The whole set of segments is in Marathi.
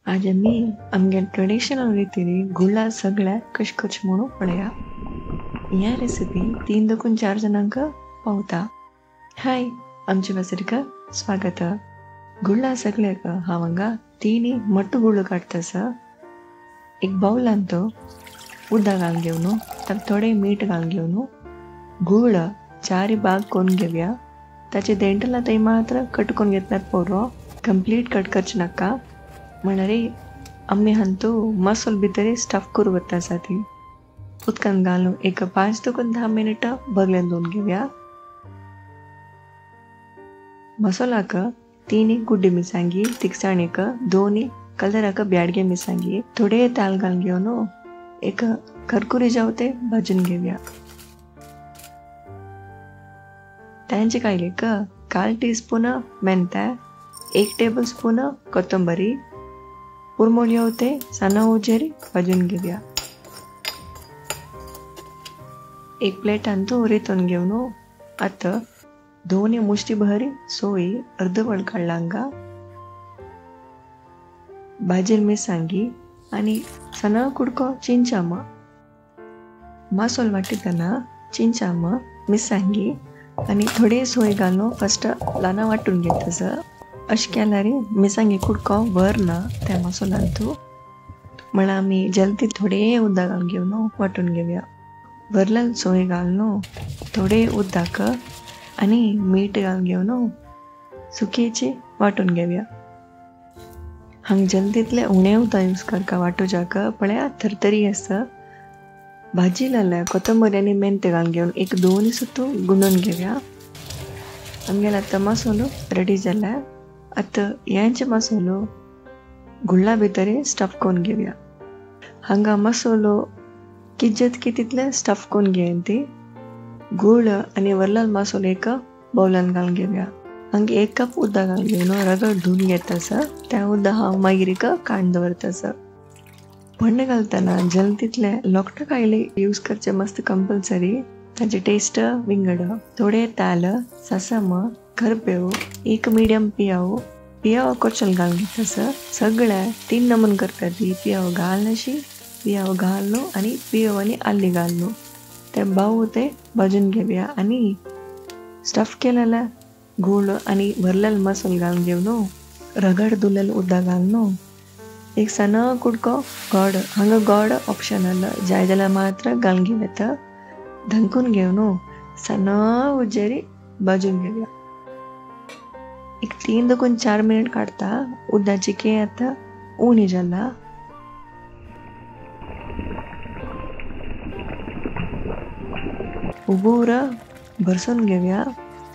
आज आमी आमगे ट्रेडिशनल रितीनी गुळा सगळ्या कशकच म्हणून पळया. ह्या रेसिपी 3 ते 4 जणांक पावता. हाय, आमचे वासरिका स्वागत. गुळा सगळ्याक हांव हांगा 3 मोठो गुळ काडतास. एक बाउल आणतो, उदक घालून घेवन ताका थोडे मीठ घालून घेवन गुळ 4 भाग करून घेवया. ताचे देंटला थंय मात्र कट करून घेतल्यार पुरो, कंप्लीट कट करचे नाका. म्हणल्यार आमी हांतू मसालो भितर स्टफ करू वता आसा ती उदकान घालून एक 5 ते 10 मिनिट बगल्यान दवरून घेवया. मसालाक 3 गुड्डे मिरसांगी, तिखसाणीक 2 कलराक ब्याडगे मिरसांगी, थोडे ताल घालून घेवन एक करकुरी जावते भाजून घेवया. तांचे कायलेक 1/4 टीस्पून ಮೆಂತ್ಯ, 1 टेबल स्पून कोथंबरी, पुरमोळ येवते सना उजेरी भाजून घेवया. एक प्लेटान तो रेतून घेवन आतां 2 मुष्टी भरी सोयी अर्धवट काढलांगा, भाजेल मिरसांगी आणि सना कुडको चिंचाम. मसालो वाटताना चिंचाम, मिरसांगी आणि थोडे सोय घालून फर्स्ट ल्हान वाटून घेतास. अशें केल्यार मिरसांगी कुडको भरना त्या मसाल्यान. म्हळ्यार आमी जल्दी थोडे उदक घालून घेवन वाटून घेवया. भरलेल सोय घालून थोडे उदक आनी मीठ घालून घेवन सुकेची वाटून घेवया. हांगा जल्दीतले उणें उदक यूज करता वाटोवच्याक. पळया थरथरी आसा. भाजी जाल्यार कोथंबरी आनी ಮೆಂತ್ಯ घालून घेवन एक 2 सुतो गुंदून घेवया. आमगेलो आतां मसालो रेडी जाला. आतां ह्यांचे मसालो गुळा भितर स्टफ करून घेवया. हांगा मसालो कितले तितले स्टफ करून घेवन ती गुळ आनी वरलेलो मसालो एक बाउलान घालून घेवया. हांगा 1 कप उदक घालून घेवन रगड धुवन घेतास. त्या उदक हांव मागीर काडून दवरतास. भंड घालतना जल्दीतले लोकटो कायले यूज करचे मस्त कंपल्सरी. ताची टेस्ट विंगड. थोडे ताल, ससम, करपेव, एक मीडियम पियाव कोचल घालून घेतास. सगळ्या 3 नमून करता ती. पियाव घालनाशी, पियाव घालून आणि पियाव आनी आल्ली घालून ते बाऊ ते भाजून घेवया. आणि स्टफ केलेला गुळ आणि भरलेलो मसालो घालून घेवन रगड धुलेलं उदक घालून एक सना कुडको गोड. हांगा गोड ऑप्शनल, जाय जाल्यार मात्र घालून घेवया. धंकून घेवन सना उजेरी भाजून घेवया. एक 3 ते 4 मिनिट काडता. उदकाची के आतां उणी जाला. उबूर भरसून घेवया.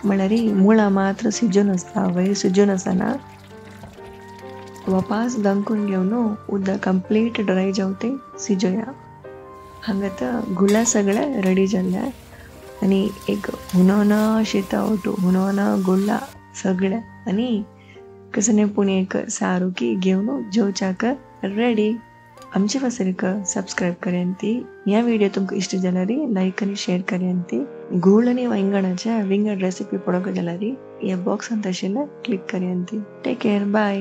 म्हळ्यार मुळां मात्र शिजून आसता, वयर शिजून आसना. वापास धंकून घेवन उदक कंप्लीट ड्राय जावते शिजोया. हांगा आतां गुळा सगळे रेडी जाल्या. आनी एक हुनोना शीता ओटू हुनोना गुळा सगळे आनी कसने पुणे एक सारुकी घेवन जेवच्याक रेडी. आमचे वासरीक सब्सक्राइब करेंती. ह्या व्हिडिओ तुमकां इश्ट जाल्यार लायक आनी शेअर करेंती. गुळ आनी वांगणाच्या विंगड रेसिपी पळोवंक जाल्यार ह्या बॉक्सान आशिल्ले क्लिक करेंती. Take care, bye.